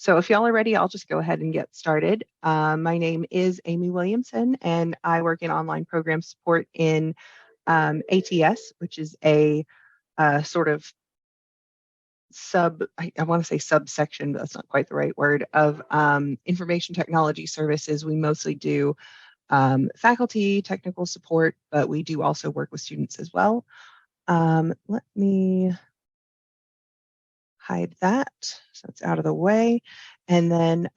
So if y'all are ready, I'll just go ahead and get started. My name is Amy Williamson, and I work in online program support in ATS, which is a sort of I want to say subsection, but that's not quite the right word, of information technology services. We mostly do faculty, technical support, but we do also work with students as well. Let me hide that so it's out of the way. And then,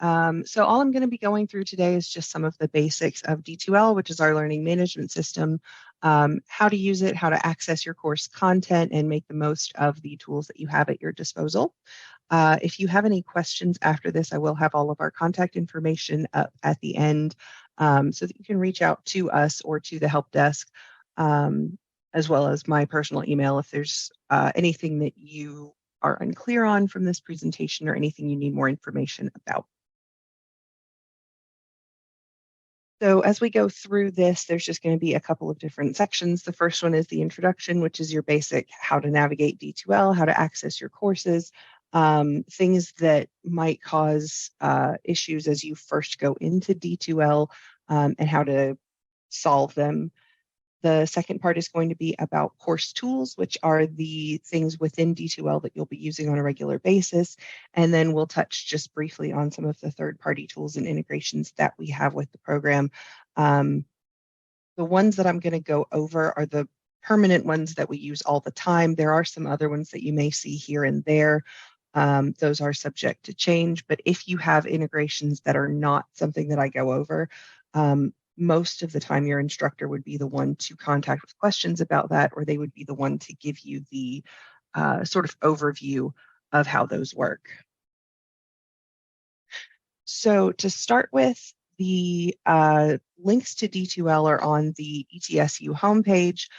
so all I'm going to be going through today is just some of the basics of D2L, which is our learning management system, how to use it, how to access your course content, and make the most of the tools that you have at your disposal. If you have any questions after this, I will have all of our contact information up at the end so that you can reach out to us or to the help desk, as well as my personal email if there's anything that you are unclear on from this presentation or anything you need more information about. So as we go through this, there's just going to be a couple of different sections. The first one is the introduction, which is your basic how to navigate D2L, how to access your courses, things that might cause issues as you first go into D2L, and how to solve them. The second part is going to be about course tools, which are the things within D2L that you'll be using on a regular basis. And then we'll touch just briefly on some of the third-party tools and integrations that we have with the program. The ones that I'm going to go over are the permanent ones that we use all the time. There are some other ones that you may see here and there. Those are subject to change. But if you have integrations that are not something that I go over, most of the time your instructor would be the one to contact with questions about that, or they would be the one to give you the sort of overview of how those work. So to start with, the links to D2L are on the ETSU homepage.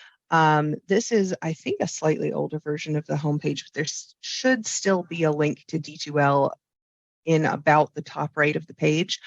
This is, I think, a slightly older version of the homepage, but there should still be a link to D2L in about the top right of the page.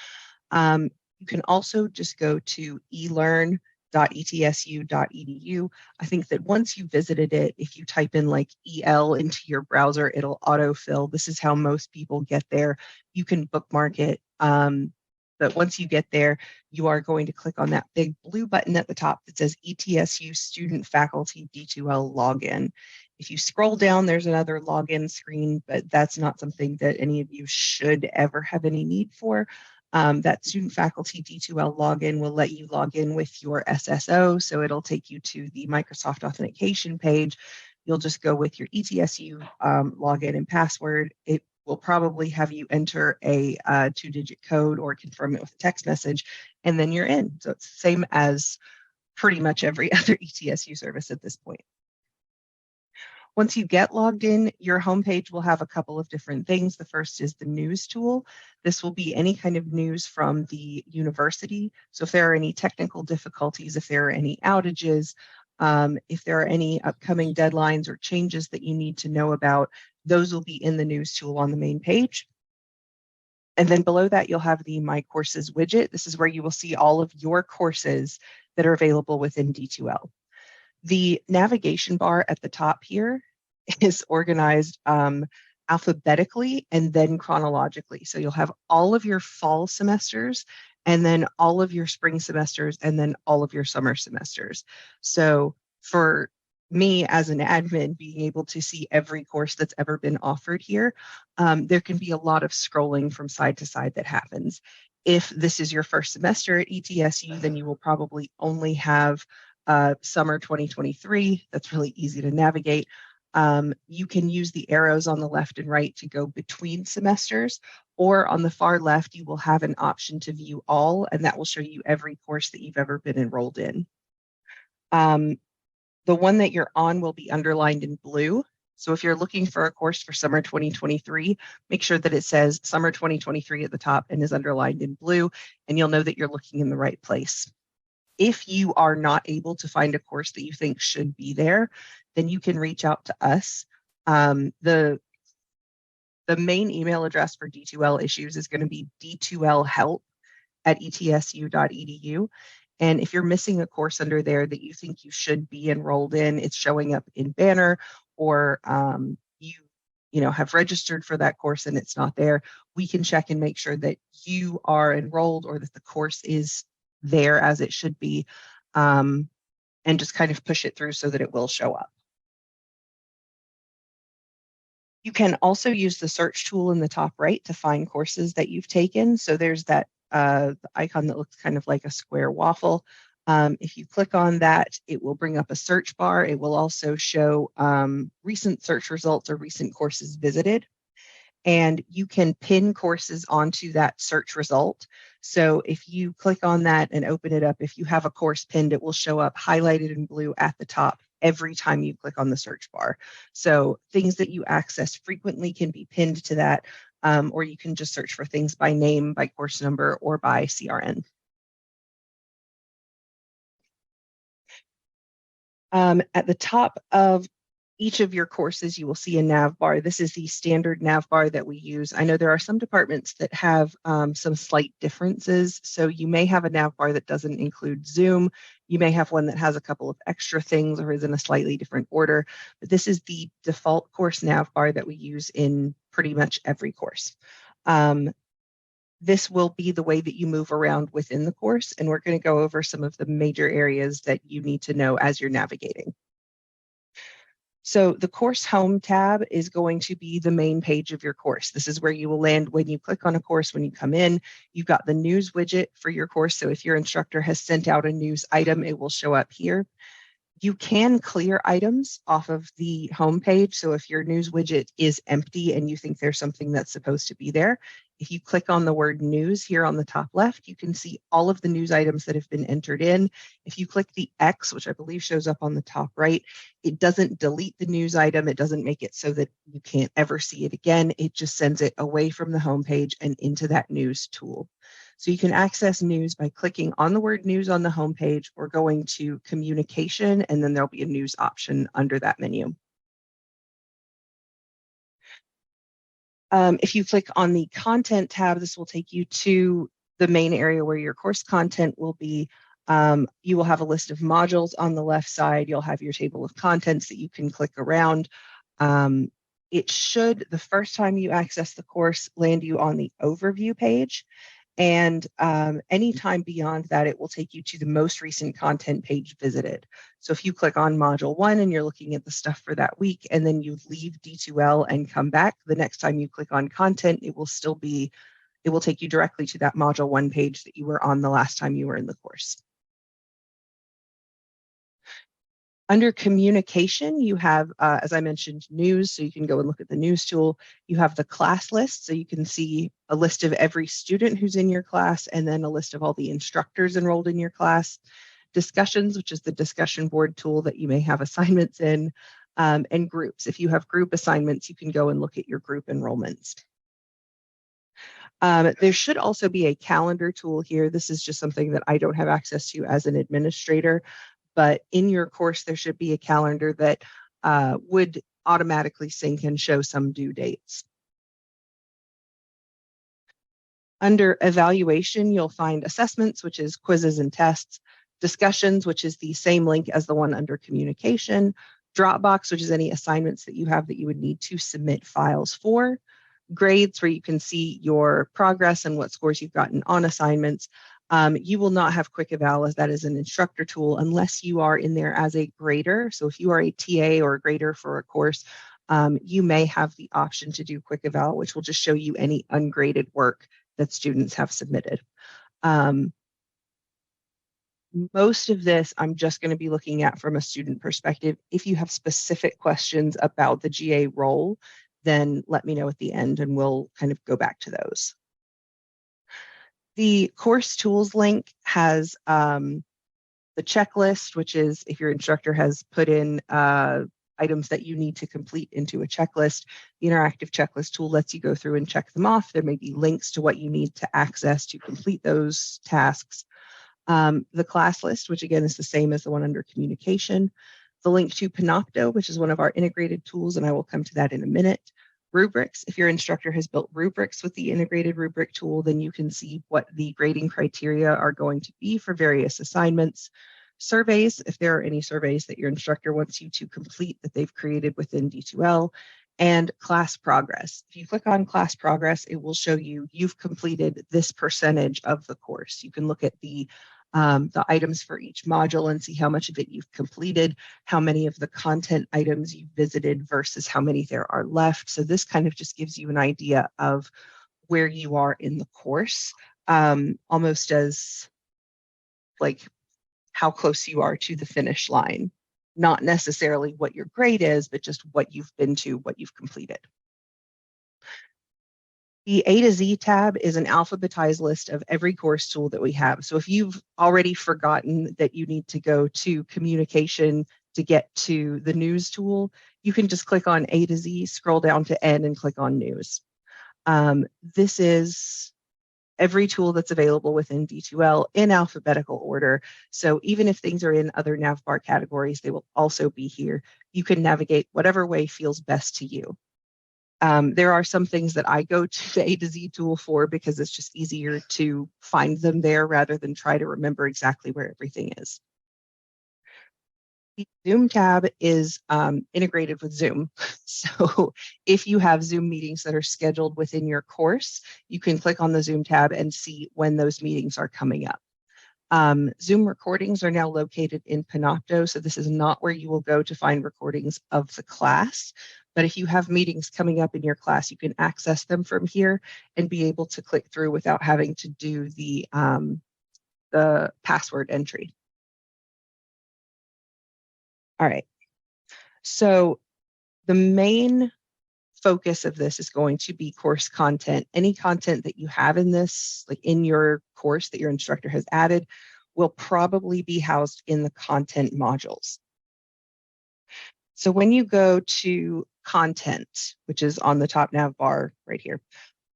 You can also just go to elearn.etsu.edu. I think that once you visited it, if you type in like EL into your browser, it'll autofill. This is how most people get there. You can bookmark it. But once you get there, you are going to click on that big blue button at the top that says ETSU Student Faculty D2L Login. If you scroll down, there's another login screen, but that's not something that any of you should ever have any need for. That student faculty D2L login will let you log in with your SSO. So it'll take you to the Microsoft authentication page. You'll just go with your ETSU login and password. It will probably have you enter a 2-digit code or confirm it with a text message, and then you're in. So it's the same as pretty much every other ETSU service at this point. Once you get logged in, your homepage will have a couple of different things. The first is the news tool. This will be any kind of news from the university. So if there are any technical difficulties, if there are any outages, if there are any upcoming deadlines or changes that you need to know about, those will be in the news tool on the main page. And then below that, you'll have the My Courses widget. This is where you will see all of your courses that are available within D2L. The navigation bar at the top here is organized alphabetically and then chronologically. So you'll have all of your fall semesters and then all of your spring semesters and then all of your summer semesters. So for me as an admin, being able to see every course that's ever been offered here, there can be a lot of scrolling from side to side that happens. If this is your first semester at ETSU, then you will probably only have summer 2023. That's really easy to navigate. You can use the arrows on the left and right to go between semesters, or on the far left, you will have an option to view all, and that will show you every course that you've ever been enrolled in. The one that you're on will be underlined in blue. So if you're looking for a course for summer 2023, make sure that it says summer 2023 at the top and is underlined in blue, and you'll know that you're looking in the right place. If you are not able to find a course that you think should be there, then you can reach out to us. The main email address for D2L issues is going to be d2lhelp@etsu.edu. And if you're missing a course under there that you think you should be enrolled in, it's showing up in Banner, or you have registered for that course and it's not there, we can check and make sure that you are enrolled or that the course is there as it should be, and just kind of push it through so that it will show up. You can also use the search tool in the top right to find courses that you've taken. So there's that icon that looks kind of like a square waffle. If you click on that, it will bring up a search bar. It will also show recent search results or recent courses visited. And you can pin courses onto that search result. So if you click on that and open it up, if you have a course pinned, it will show up highlighted in blue at the top every time you click on the search bar. So things that you access frequently can be pinned to that, or you can just search for things by name, by course number, or by C.O.N. At the top of each of your courses, you will see a nav bar. This is the standard nav bar that we use. I know there are some departments that have some slight differences. So you may have a nav bar that doesn't include Zoom. You may have one that has a couple of extra things or is in a slightly different order. But this is the default course nav bar that we use in pretty much every course. This will be the way that you move around within the course, and we're going to go over some of the major areas that you need to know as you're navigating. So the course home tab is going to be the main page of your course. This is where you will land when you click on a course. When you come in, you've got the news widget for your course. So if your instructor has sent out a news item, it will show up here. You can clear items off of the home page. So if your news widget is empty and you think there's something that's supposed to be there, if you click on the word news here on the top left, you can see all of the news items that have been entered in. If you click the X, which I believe shows up on the top right, it doesn't delete the news item. It doesn't make it so that you can't ever see it again. It just sends it away from the home page and into that news tool. So you can access news by clicking on the word news on the home page or going to communication, and then there'll be a news option under that menu. If you click on the content tab, this will take you to the main area where your course content will be. You will have a list of modules on the left side. You'll have your table of contents that you can click around. It should, the first time you access the course, land you on the overview page. And anytime beyond that, it will take you to the most recent content page visited. So if you click on module 1 and you're looking at the stuff for that week, and then you leave D2L and come back, the next time you click on content, it will take you directly to that module 1 page that you were on the last time you were in the course. Under communication, you have, as I mentioned, news, so you can go and look at the news tool. You have the class list, so you can see a list of every student who's in your class, and then a list of all the instructors enrolled in your class. Discussions, which is the discussion board tool that you may have assignments in, and groups. If you have group assignments, you can go and look at your group enrollments. There should also be a calendar tool here. This is just something that I don't have access to as an administrator. But in your course, there should be a calendar that would automatically sync and show some due dates. Under evaluation, you'll find assessments, which is quizzes and tests, discussions, which is the same link as the one under communication, Dropbox, which is any assignments that you have that you would need to submit files for, grades, where you can see your progress and what scores you've gotten on assignments. You will not have Quick Eval, as that is an instructor tool, unless you are in there as a grader. So if you are a TA or a grader for a course, you may have the option to do Quick Eval, which will just show you any ungraded work that students have submitted. Most of this I'm just going to be looking at from a student perspective. If you have specific questions about the GA role, then let me know at the end and we'll kind of go back to those. The course tools link has the checklist, which is if your instructor has put in items that you need to complete into a checklist. The interactive checklist tool lets you go through and check them off. There may be links to what you need to access to complete those tasks. The class list, which again is the same as the one under communication. The link to Panopto, which is one of our integrated tools, and I will come to that in a minute. Rubrics, if your instructor has built rubrics with the integrated rubric tool, then you can see what the grading criteria are going to be for various assignments. Surveys, if there are any surveys that your instructor wants you to complete that they've created within D2L. and class progress. If you click on class progress, it will show you you've completed this percentage of the course. You can look at the items for each module and see how much of it you've completed, how many of the content items you've visited versus how many there are left. So this kind of just gives you an idea of where you are in the course, almost as like how close you are to the finish line. Not necessarily what your grade is, but just what you've been to, what you've completed. The A to Z tab is an alphabetized list of every course tool that we have. So if you've already forgotten that you need to go to communication to get to the news tool, you can just click on A to Z, scroll down to N, and click on news. This is every tool that's available within D2L in alphabetical order. So even if things are in other navbar categories, they will also be here. You can navigate whatever way feels best to you. There are some things that I go to the A to Z tool for because it's just easier to find them there rather than try to remember exactly where everything is. The Zoom tab is integrated with Zoom. So if you have Zoom meetings that are scheduled within your course, you can click on the Zoom tab and see when those meetings are coming up. Zoom recordings are now located in Panopto, so this is not where you will go to find recordings of the class. But if you have meetings coming up in your class, you can access them from here and be able to click through without having to do the password entry. All right. So the main focus of this is going to be course content. Any content that you have in this, like in your course that your instructor has added, will probably be housed in the content modules. So when you go to content, which is on the top nav bar right here,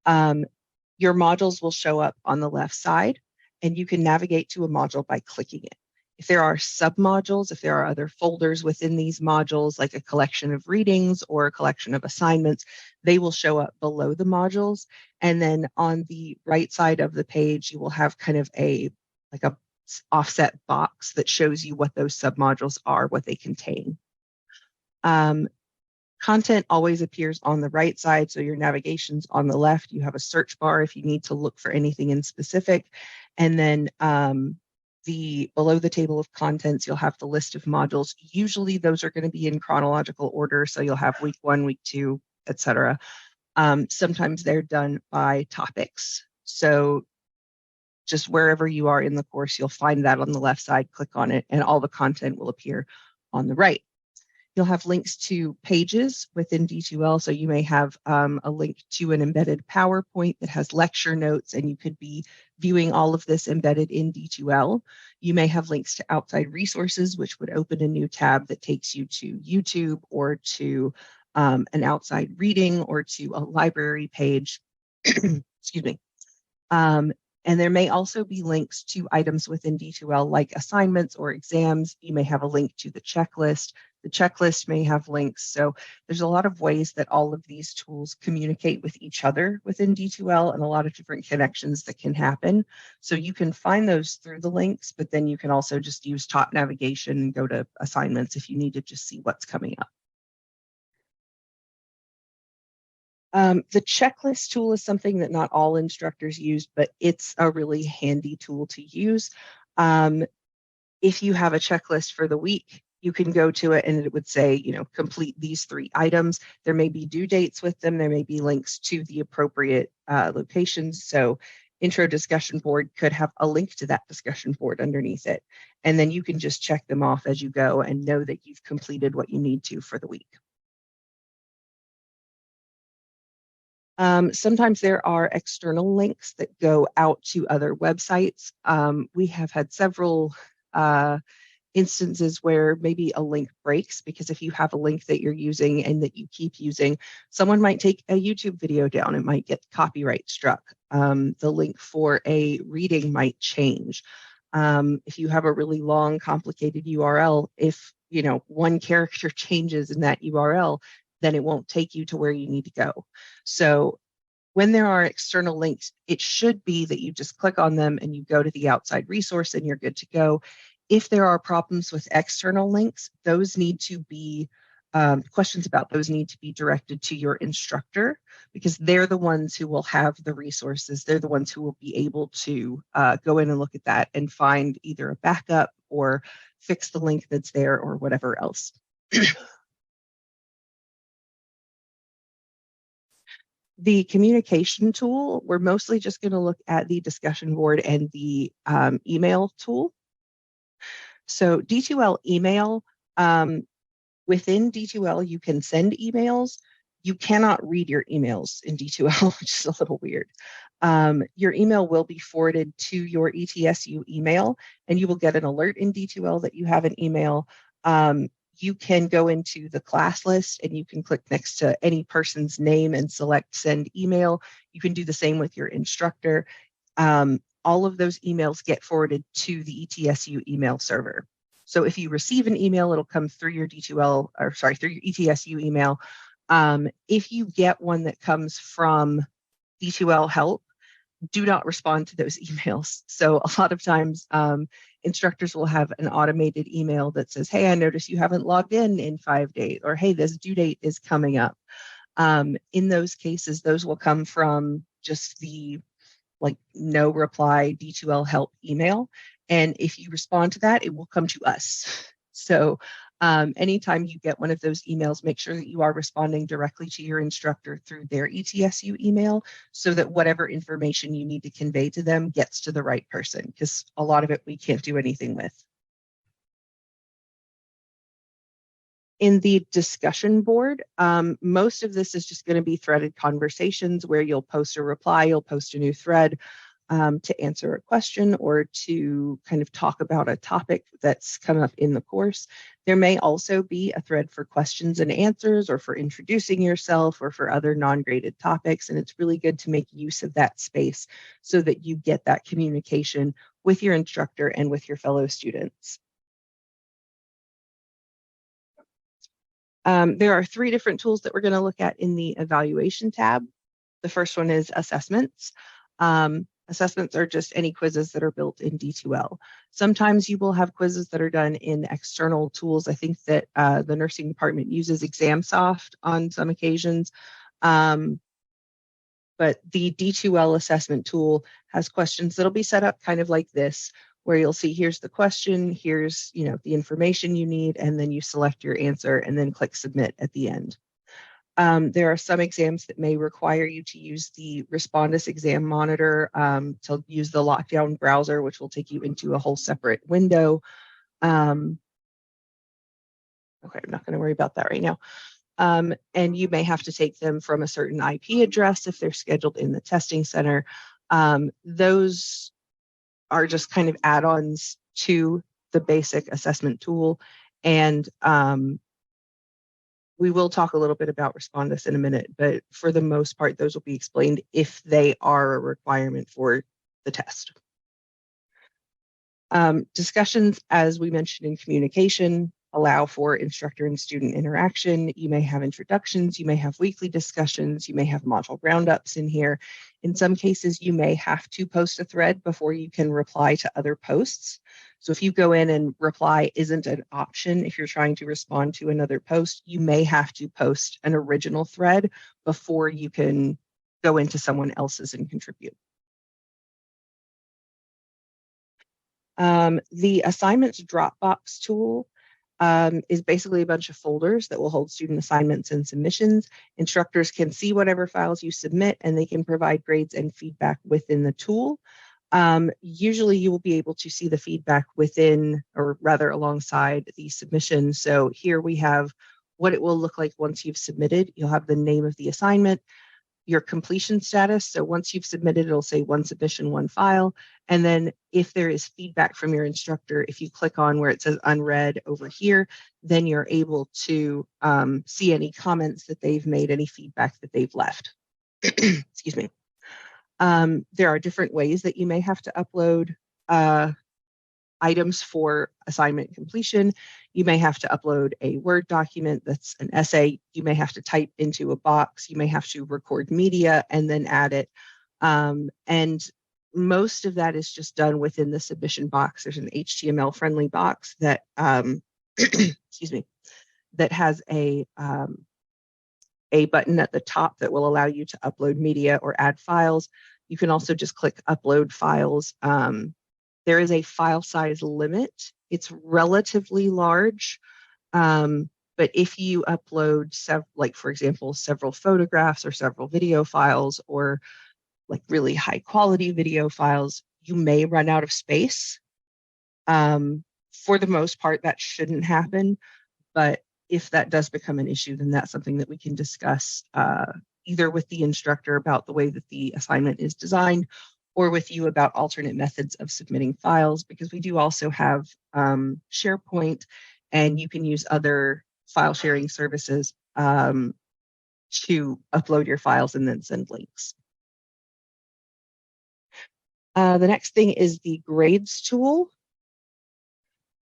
your modules will show up on the left side, and you can navigate to a module by clicking it. If there are submodules, if there are other folders within these modules, like a collection of readings or a collection of assignments, they will show up below the modules. And then on the right side of the page, you will have kind of a offset box that shows you what those submodules are, what they contain. Content always appears on the right side, so your navigation's on the left. You have a search bar if you need to look for anything in specific. And then below the table of contents, you'll have the list of modules. Usually those are going to be in chronological order, so you'll have week 1, week 2, etc. Sometimes they're done by topics. So just wherever you are in the course, you'll find that on the left side, click on it, and all the content will appear on the right. You'll have links to pages within D2L. So you may have a link to an embedded PowerPoint that has lecture notes, and you could be viewing all of this embedded in D2L. You may have links to outside resources, which would open a new tab that takes you to YouTube or to an outside reading or to a library page. Excuse me. And there may also be links to items within D2L like assignments or exams. You may have a link to the checklist. The checklist may have links. So there's a lot of ways that all of these tools communicate with each other within D2L and a lot of different connections that can happen. So you can find those through the links, but then you can also just use top navigation and go to assignments if you need to just see what's coming up. The checklist tool is something that not all instructors use, but it's a really handy tool to use. If you have a checklist for the week, you can go to it and it would say, complete these 3 items. There may be due dates with them. There may be links to the appropriate locations. So intro discussion board could have a link to that discussion board underneath it. And then you can just check them off as you go and know that you've completed what you need to for the week. Sometimes there are external links that go out to other websites. We have had several instances where maybe a link breaks, because if you have a link that you're using and that you keep using, someone might take a YouTube video down. It might get copyright struck. The link for a reading might change. If you have a really long, complicated URL, if one character changes in that URL, then it won't take you to where you need to go. So when there are external links, it should be that you just click on them and you go to the outside resource and you're good to go. If there are problems with external links, those need to be questions about those need to be directed to your instructor, because they're the ones who will have the resources. They're the ones who will be able to go in and look at that and find either a backup or fix the link that's there or whatever else. The communication tool, we're mostly just going to look at the discussion board and the email tool. So D2L email, within D2L, you can send emails. You cannot read your emails in D2L, which is a little weird. Your email will be forwarded to your ETSU email, and you will get an alert in D2L that you have an email. You can go into the class list and you can click next to any person's name and select send email. You can do the same with your instructor. All of those emails get forwarded to the ETSU email server. So if you receive an email, it'll come through your D2L, or sorry, through your ETSU email. If you get one that comes from D2L help, do not respond to those emails. So a lot of times instructors will have an automated email that says, hey, I noticed you haven't logged in 5 days, or hey, this due date is coming up. In those cases, those will come from just the no reply D2L help email. And if you respond to that, it will come to us. So anytime you get one of those emails, make sure that you are responding directly to your instructor through their ETSU email so that whatever information you need to convey to them gets to the right person, because a lot of it we can't do anything with. In the discussion board, most of this is just going to be threaded conversations where you'll post a reply, you'll post a new thread to answer a question or to kind of talk about a topic that's come up in the course. There may also be a thread for questions and answers or for introducing yourself or for other non-graded topics. And it's really good to make use of that space so that you get that communication with your instructor and with your fellow students. There are 3 different tools that we're going to look at in the evaluation tab. The first one is assessments. Assessments are just any quizzes that are built in D2L. Sometimes you will have quizzes that are done in external tools. I think that the nursing department uses ExamSoft on some occasions. But the D2L assessment tool has questions that'll be set up kind of like this, where you'll see here's the question, here's the information you need, and then you select your answer and then click submit at the end. There are some exams that may require you to use the Respondus exam monitor to use the lockdown browser, which will take you into a whole separate window. Okay, I'm not going to worry about that right now. And you may have to take them from a certain IP address if they're scheduled in the testing center. Those are just kind of add-ons to the basic assessment tool. And we will talk a little bit about Respondus in a minute, but for the most part, those will be explained if they are a requirement for the test. Discussions, as we mentioned in communication, allow for instructor and student interaction. You may have introductions, you may have weekly discussions, you may have module roundups in here. In some cases, you may have to post a thread before you can reply to other posts. So if you go in and reply isn't an option, if you're trying to respond to another post, you may have to post an original thread before you can go into someone else's and contribute. The assignments Dropbox tool is basically a bunch of folders that will hold student assignments and submissions. Instructors can see whatever files you submit, and they can provide grades and feedback within the tool. Usually you will be able to see the feedback within, or rather alongside, the submission. So here we have what it will look like once you've submitted. You'll have the name of the assignment, your completion status. So once you've submitted, it'll say 1 submission, 1 file. And then if there is feedback from your instructor, if you click on where it says unread over here, then you're able to see any comments that they've made, any feedback that they've left. Excuse me. There are different ways that you may have to upload items for assignment completion. You may have to upload a Word document that's an essay. You may have to type into a box. You may have to record media and then add it. And most of that is just done within the submission box. There's an HTML friendly box that, excuse me, that has a button at the top that will allow you to upload media or add files. You can also just click upload files. There is a file size limit. It's relatively large, but if you upload, like for example, several photographs or several video files or like really high quality video files, you may run out of space. For the most part, that shouldn't happen, but if that does become an issue, then that's something that we can discuss either with the instructor about the way that the assignment is designed or with you about alternate methods of submitting files, because we do also have SharePoint, and you can use other file sharing services to upload your files and then send links. The next thing is the grades tool.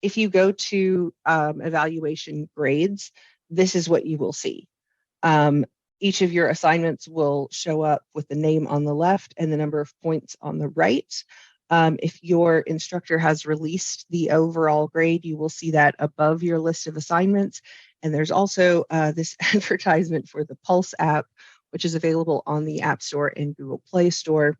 If you go to evaluation grades, this is what you will see. Each of your assignments will show up with the name on the left and the number of points on the right. If your instructor has released the overall grade, you will see that above your list of assignments. And there's also this advertisement for the Pulse app, which is available on the App Store and Google Play Store.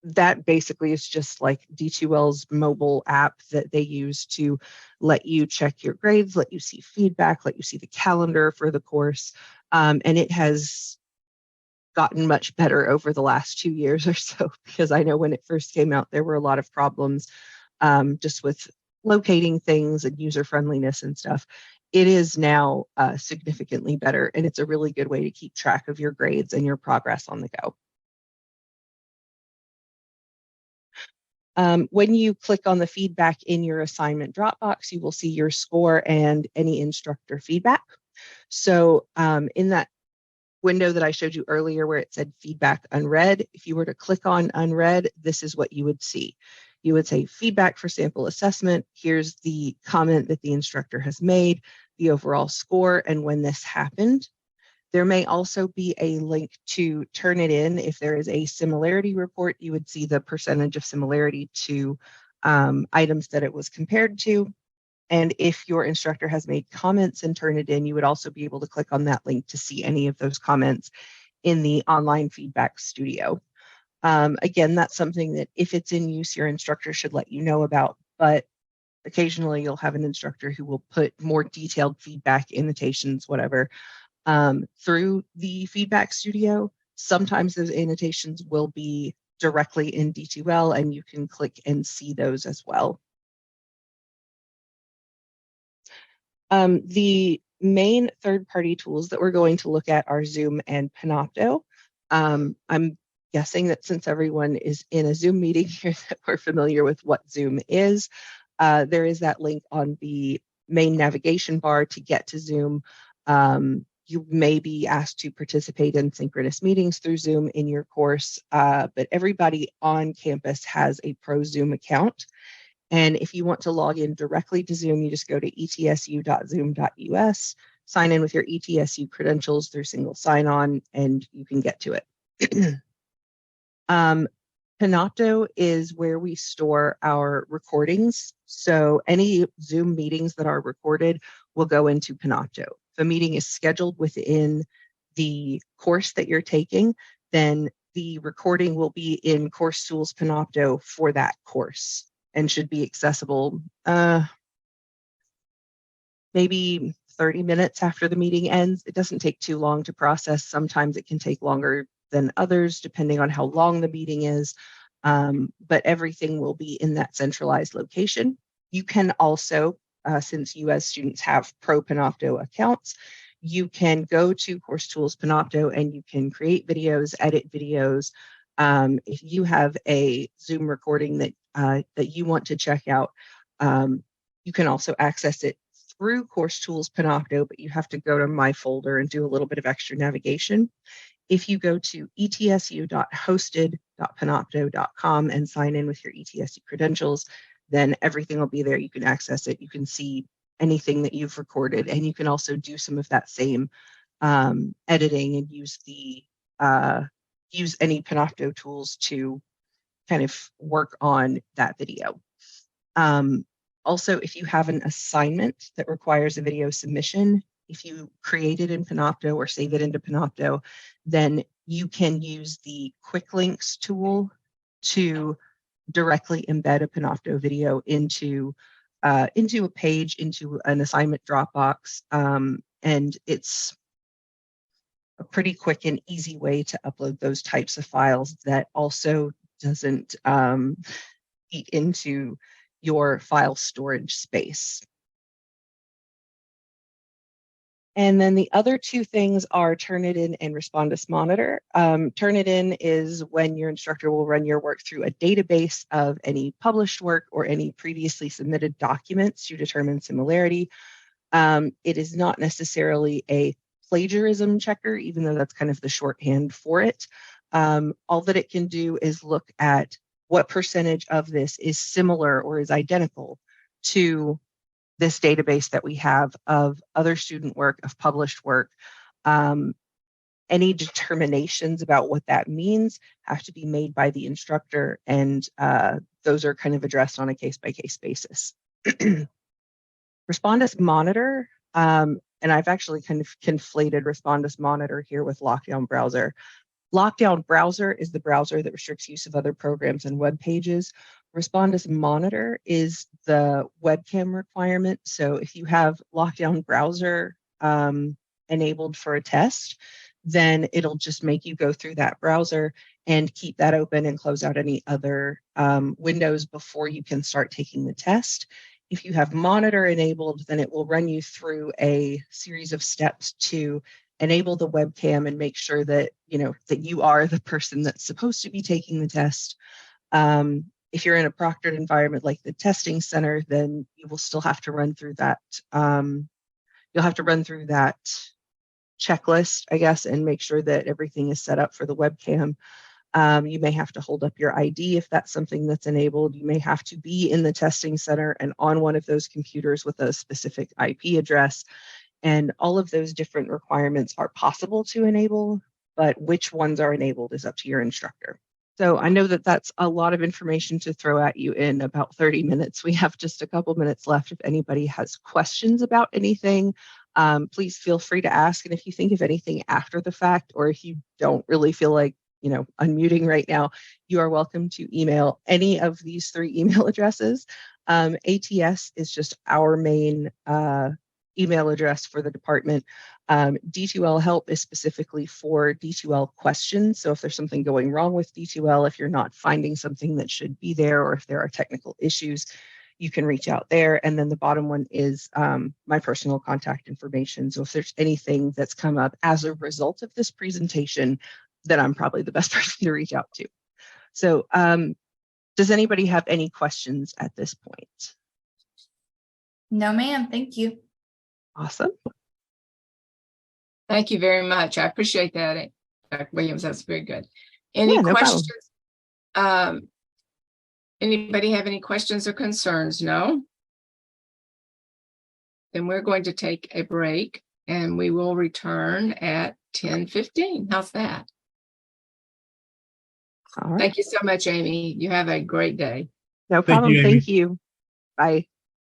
That basically is just like D2L's mobile app that they use to let you check your grades, let you see feedback, let you see the calendar for the course. And it has gotten much better over the last 2 years or so, because I know when it first came out, there were a lot of problems just with locating things and user friendliness and stuff. It is now significantly better, and it's a really good way to keep track of your grades and your progress on the go. When you click on the feedback in your assignment Dropbox, you will see your score and any instructor feedback. So in that window that I showed you earlier where it said feedback unread, if you were to click on unread, this is what you would see. You would say feedback for sample assessment. Here's the comment that the instructor has made, the overall score, and when this happened. There may also be a link to turn it in. If there is a similarity report, you would see the percentage of similarity to items that it was compared to. And if your instructor has made comments and turn it in, you would also be able to click on that link to see any of those comments in the online feedback studio. Again, that's something that if it's in use, your instructor should let you know about, but occasionally you'll have an instructor who will put more detailed feedback, annotations, whatever, through the feedback studio. Sometimes those annotations will be directly in D2L, and you can click and see those as well. The main third-party tools that we're going to look at are Zoom and Panopto. I'm guessing that since everyone is in a Zoom meeting here, that we're familiar with what Zoom is. There is that link on the main navigation bar to get to Zoom. You may be asked to participate in synchronous meetings through Zoom in your course, but everybody on campus has a pro Zoom account. And if you want to log in directly to Zoom, you just go to etsu.zoom.us, sign in with your ETSU credentials through single sign-on, and you can get to it. Panopto is where we store our recordings. So any Zoom meetings that are recorded will go into Panopto. If a meeting is scheduled within the course that you're taking, then the recording will be in Course Tools Panopto for that course and should be accessible maybe 30 minutes after the meeting ends. It doesn't take too long to process. Sometimes it can take longer than others, depending on how long the meeting is. But everything will be in that centralized location. You can also, since you as students have pro Panopto accounts, you can go to Course Tools Panopto and you can create videos, edit videos. If you have a Zoom recording that you want to check out, you can also access it through Course Tools Panopto, but you have to go to My Folder and do a little bit of extra navigation. If you go to etsu.hosted.panopto.com and sign in with your ETSU credentials, then everything will be there. You can access it. You can see anything that you've recorded, and you can also do some of that same editing and use any Panopto tools to kind of work on that video. Also, if you have an assignment that requires a video submission, if you create it in Panopto or save it into Panopto, then you can use the quick links tool to directly embed a Panopto video into a page, into an assignment Dropbox. And it's a pretty quick and easy way to upload those types of files that also doesn't eat into your file storage space. And then the other two things are Turnitin and Respondus Monitor. Turnitin is when your instructor will run your work through a database of any published work or any previously submitted documents to determine similarity. It is not necessarily a plagiarism checker, even though that's kind of the shorthand for it. All that it can do is look at what percentage of this is similar or is identical to this database that we have of other student work, of published work. Any determinations about what that means have to be made by the instructor, and those are kind of addressed on a case-by-case basis. Respondus Monitor, and I've actually kind of conflated Respondus Monitor here with Lockdown Browser. Lockdown Browser is the browser that restricts use of other programs and web pages. Respondus Monitor is the webcam requirement. So if you have Lockdown Browser enabled for a test, then it'll just make you go through that browser and keep that open and close out any other windows before you can start taking the test. If you have Monitor enabled, then it will run you through a series of steps to enable the webcam and make sure that that you are the person that's supposed to be taking the test. If you're in a proctored environment like the testing center, then you will still have to run through that. You'll have to run through that checklist, I guess, and make sure that everything is set up for the webcam. You may have to hold up your ID if that's something that's enabled. You may have to be in the testing center and on one of those computers with a specific IP address. And all of those different requirements are possible to enable, but which ones are enabled is up to your instructor. So I know that that's a lot of information to throw at you in about 30 minutes. We have just a couple minutes left. If anybody has questions about anything, please feel free to ask. And if you think of anything after the fact, or if you don't really feel like unmuting right now, you are welcome to email any of these 3 email addresses. ATS is just our main email address for the department. D2L help is specifically for D2L questions. So if there's something going wrong with D2L, if you're not finding something that should be there, or if there are technical issues, you can reach out there. And then the bottom one is my personal contact information. So if there's anything that's come up as a result of this presentation, then I'm probably the best person to reach out to. So does anybody have any questions at this point? No, ma'am. Thank you. Awesome. Thank you very much. I appreciate that, Dr. Williams. That's very good. Any questions? Anybody have any questions or concerns? No? Then we're going to take a break and we will return at 10:15. How's that? All right. Thank you so much, Amy. You have a great day. No problem. Thank you. Bye.